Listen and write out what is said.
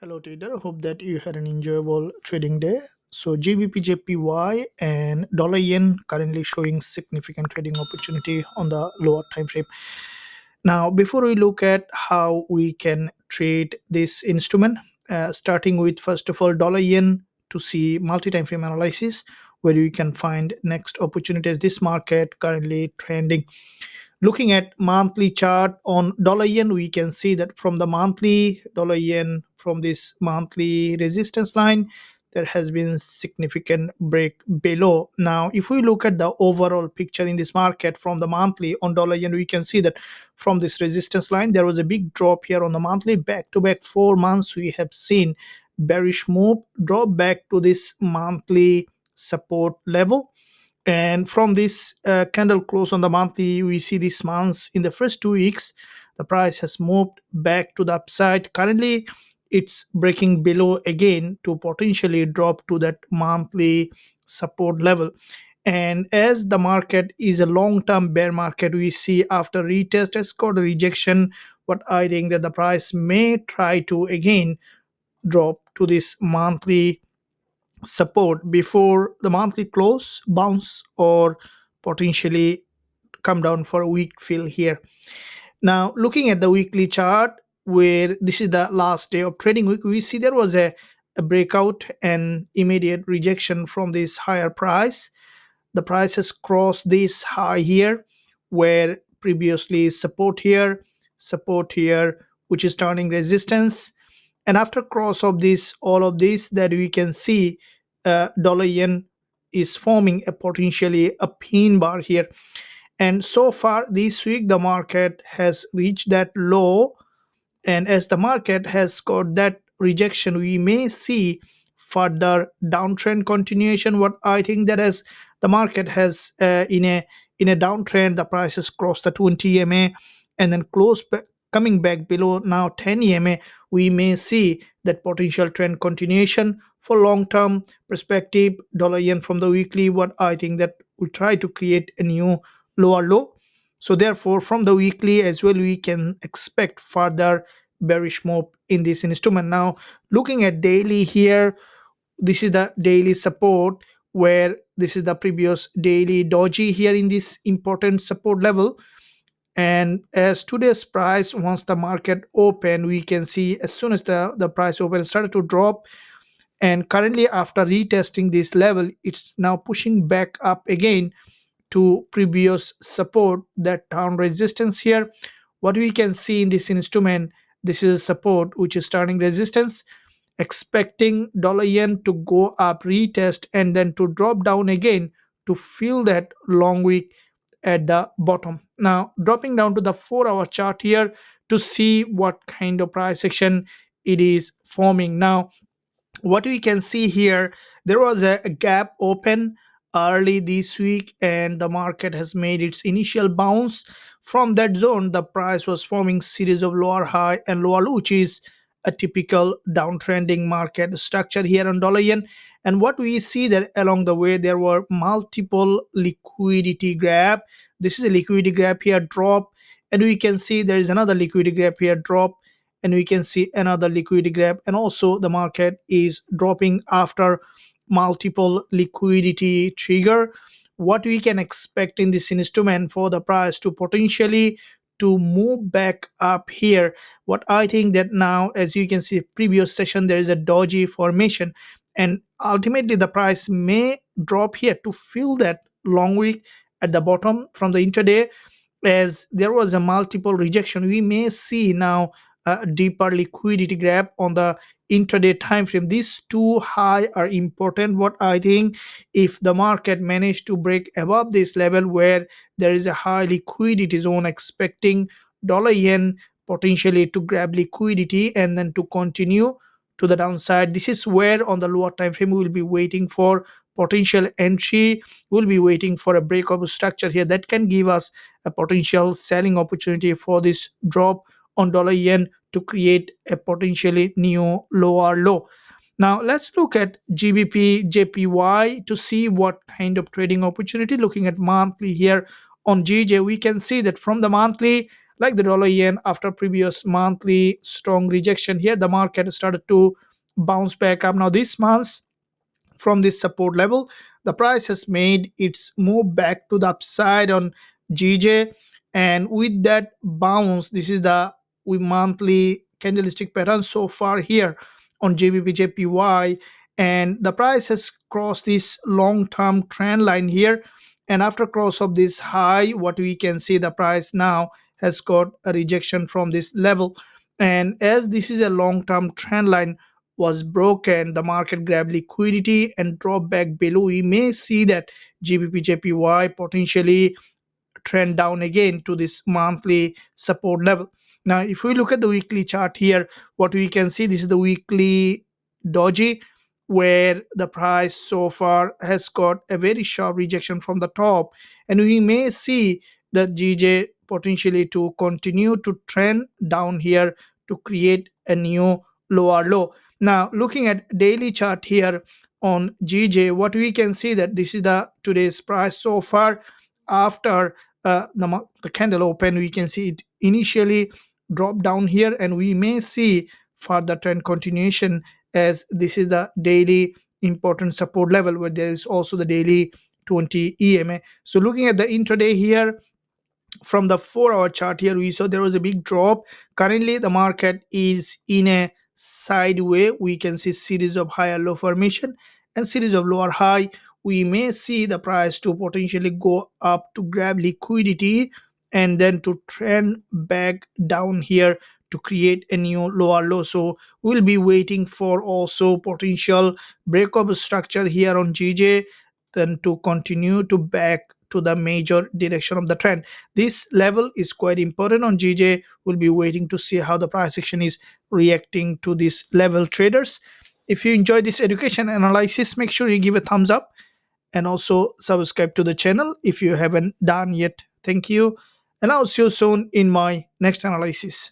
Hello trader, hope that you had an enjoyable trading day. So GBP JPY and dollar yen currently showing significant trading opportunity on the lower time frame. Now, before we look at how we can trade this instrument, starting with first of all dollar yen to see multi-time frame analysis, where you can find next opportunities. This market currently trending. Looking at monthly chart on dollar yen, we can see that from the monthly dollar yen, from this monthly resistance line, there has been significant break below. Now if we look at the overall picture in this market from the monthly on dollar yen, we can see that from this resistance line there was a big drop here on the monthly. Back to back 4 months we have seen bearish move, drop back to this monthly support level. And from this candle close on the monthly, we see this month in the first 2 weeks the price has moved back to the upside. Currently it's breaking below again to potentially drop to that monthly support level. And as the market is a long-term bear market, we see after retest has got a rejection, what I think that the price may try to again drop to this monthly support before the monthly close bounce or potentially come down for a weak fill here. Now looking at the weekly chart, where this is the last day of trading week, we see there was a breakout and immediate rejection from this higher price. The price has crossed this high here, where previously support here, which is turning resistance. And after cross of this, all of this, that we can see dollar yen is forming a potentially a pin bar here. And so far this week the market has reached that low, and as the market has got that rejection, we may see further downtrend continuation. What I think that as the market has in a downtrend, the prices crossed the 20 EMA and then coming back below now 10 EMA, we may see that potential trend continuation for long term perspective. Dollar yen from the weekly, what I think that will try to create a new lower low. So therefore from the weekly as well we can expect further bearish move in this instrument. Now looking at daily here, this is the daily support, where this is the previous daily doji here in this important support level. And as today's price, once the market open, we can see as soon as the price open started to drop. And currently after retesting this level, it's now pushing back up again to previous support, that down resistance here. What we can see in this instrument, this is support which is turning resistance, expecting dollar yen to go up, retest, and then to drop down again to fill that long wick at the bottom. Now dropping down to the 4 hour chart here to see what kind of price action it is forming. Now what we can see here, there was a gap open early this week and the market has made its initial bounce. From that zone the price was forming series of lower high and lower low, which is a typical downtrending market structure here on dollar yen. And what we see that along the way there were multiple liquidity grab. This is a liquidity grab here, drop, and we can see there is another liquidity grab here, drop, and we can see another liquidity grab. And also the market is dropping after multiple liquidity trigger. What we can expect in this instrument for the price to potentially to move back up here, what I think that now, as you can see previous session, there is a doji formation, and ultimately the price may drop here to fill that long wick at the bottom from the intraday. As there was a multiple rejection, we may see now a deeper liquidity grab on the intraday time frame. These two high are important. What I think, if the market managed to break above this level where there is a high liquidity zone, expecting dollar yen potentially to grab liquidity and then to continue to the downside. This is where on the lower time frame we will be waiting for potential entry. We'll be waiting for a break of structure here that can give us a potential selling opportunity for this drop on dollar yen to create a potentially new lower low. Now let's look at GBP JPY to see what kind of trading opportunity. Looking at monthly here on GJ, we can see that from the monthly like the dollar yen. After previous monthly strong rejection here, the market started to bounce back up. Now this month, from this support level, the price has made its move back to the upside on GJ, and with that bounce, this is the we monthly candlestick pattern so far here on GBP JPY, and the price has crossed this long-term trend line here. And after cross of this high, what we can see, the price now has got a rejection from this level. And as this is a long-term trend line was broken, the market grabbed liquidity and dropped back below. We may see that GBP JPY potentially trend down again to this monthly support level. Now, if we look at the weekly chart here, what we can see, this is the weekly doji, where the price so far has got a very sharp rejection from the top, and we may see the GJ potentially to continue to trend down here to create a new lower low. Now, looking at daily chart here on GJ, what we can see that this is the today's price so far. After the candle open, we can see it initially drop down here, and we may see further trend continuation, as this is the daily important support level, where there is also the daily 20 EMA. So looking at the intraday here, from the 4-hour chart here, we saw there was a big drop. Currently the market is in a sideway. We can see series of higher low formation and series of lower high. We may see the price to potentially go up to grab liquidity and then to trend back down here to create a new lower low. So we'll be waiting for also potential break of structure here on GJ, then to continue to back to the major direction of the trend. This level is quite important on GJ. We'll be waiting to see how the price action is reacting to this level, traders. If you enjoy this education analysis, make sure you give a thumbs up and also subscribe to the channel if you haven't done yet. Thank you, and I'll see you soon in my next analysis.